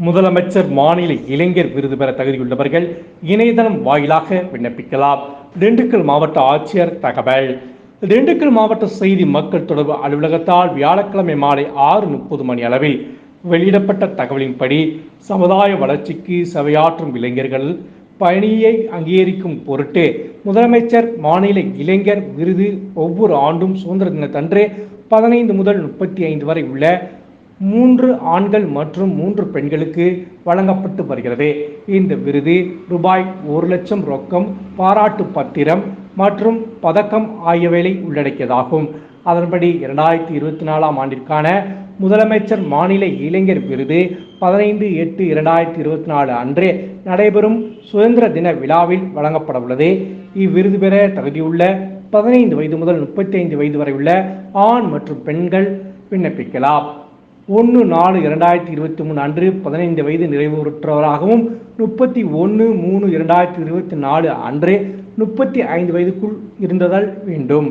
முதலமைச்சர் மாநில இளைஞர் விருது பெற தகுதியுள்ளவர்கள் இணையதளம் வாயிலாக விண்ணப்பிக்கலாம். திண்டுக்கல் மாவட்ட ஆட்சியர் தகவல். திண்டுக்கல் மாவட்ட செய்தி மக்கள் தொடர்பு அலுவலகத்தால் வியாழக்கிழமை மாலை 6:30 மணி அளவில் வெளியிடப்பட்ட தகவலின்படி, சமுதாய வளர்ச்சிக்கு சேவையாற்றும் இளைஞர்கள் பணியை அங்கீகரிக்கும் பொருட்டு முதலமைச்சர் மாநில இளைஞர் விருது ஒவ்வொரு ஆண்டும் சுதந்திர தினத்தன்று 15 முதல் 35 வரை உள்ள 3 ஆண்கள் மற்றும் 3 பெண்களுக்கு வழங்கப்பட்டு வருகிறது. இந்த விருது ரூபாய் 1 லட்சம் ரொக்கம், பாராட்டு பத்திரம் மற்றும் பதக்கம் ஆகியவைகளை உள்ளடக்கியதாகும். அதன்படி 2024ஆம் ஆண்டிற்கான முதலமைச்சர் மாநில இளைஞர் விருது 15/8/2024 அன்றே நடைபெறும் சுதந்திர தின விழாவில் வழங்கப்பட உள்ளது. இவ்விருது பெற தகுதியுள்ள 15 வயது முதல் 35 வயது வரை உள்ள ஆண் மற்றும் பெண்கள் விண்ணப்பிக்கலாம். 1/4/2023 அன்று 15 வயது நிறைவுற்றவராகவும் 31/3/2024 அன்று 35 வயதுக்குள் இருந்ததல் வேண்டும்.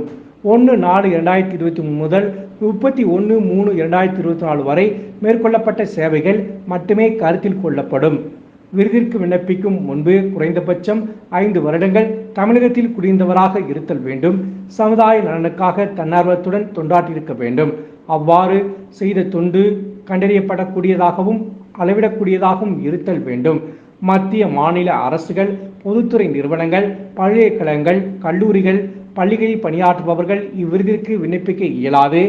1/4/2023 முதல் 31/3/2024 வரை மேற்கொள்ளப்பட்ட சேவைகள் மட்டுமே கருத்தில் கொள்ளப்படும். விருதிற்கு விண்ணப்பிக்கும் முன்பு குறைந்தபட்சம் 5 வருடங்கள் தமிழகத்தில் குடியிருந்தவராக இருத்தல் வேண்டும். சமுதாய நலனுக்காக தன்னார்வத்துடன் தொண்டாற்றியிருக்க வேண்டும். அவ்வாறு செய்த தொண்டு கண்டறியப்படக்கூடியதாகவும் அளவிடக்கூடியதாகவும் இருத்தல் வேண்டும். மத்திய மாநில அரசுகள், பொதுத்துறை நிறுவனங்கள், பல்கலைக்கழகங்கள், கல்லூரிகள், பள்ளிகளில் பணியாற்றுபவர்கள் இவ்விருதிற்கு விண்ணப்பிக்க இயலாது.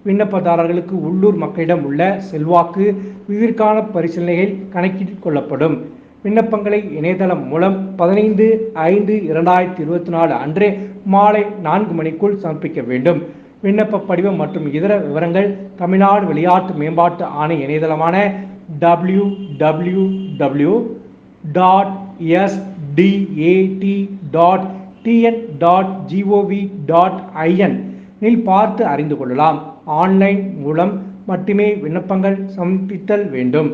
விண்ணப்பதாரர்களுக்கு உள்ளூர் மக்களிடம் உள்ள செல்வாக்கு விருதிற்கான பரிசீலனைகள் கணக்கில் கொள்ளப்படும். விண்ணப்பங்களை இணையதளம் மூலம் 15/5/2024 அன்று மாலை 4 மணிக்குள் சமர்ப்பிக்க வேண்டும். விண்ணப்ப படிவம் மற்றும் இதர விவரங்கள் தமிழ்நாடு விளையாட்டு மேம்பாட்டு ஆணைய இணையதளமான www.sdat.tn.gov.in இல் பார்த்து அறிந்து கொள்ளலாம். ஆன்லைன் மூலம் மட்டுமே விண்ணப்பங்கள் சமர்ப்பித்தல் வேண்டும்.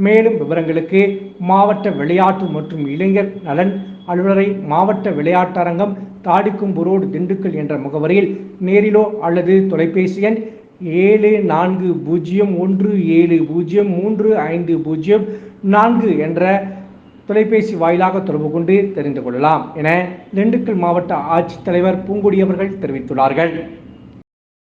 மேலும் விவரங்களுக்கு மாவட்ட விளையாட்டு மற்றும் இளைஞர் நலன் அலுவலரை, மாவட்ட விளையாட்டரங்கம், தாடிக்கும்பு ரோடு, திண்டுக்கல் என்ற முகவரியில் நேரிலோ அல்லது தொலைபேசி எண் 7417035004 என்ற தொலைபேசி வாயிலாக தொடர்பு கொண்டு தெரிந்து கொள்ளலாம் என திண்டுக்கல் மாவட்ட ஆட்சித்தலைவர் பூங்கொடி அவர்கள் தெரிவித்துள்ளார்கள்.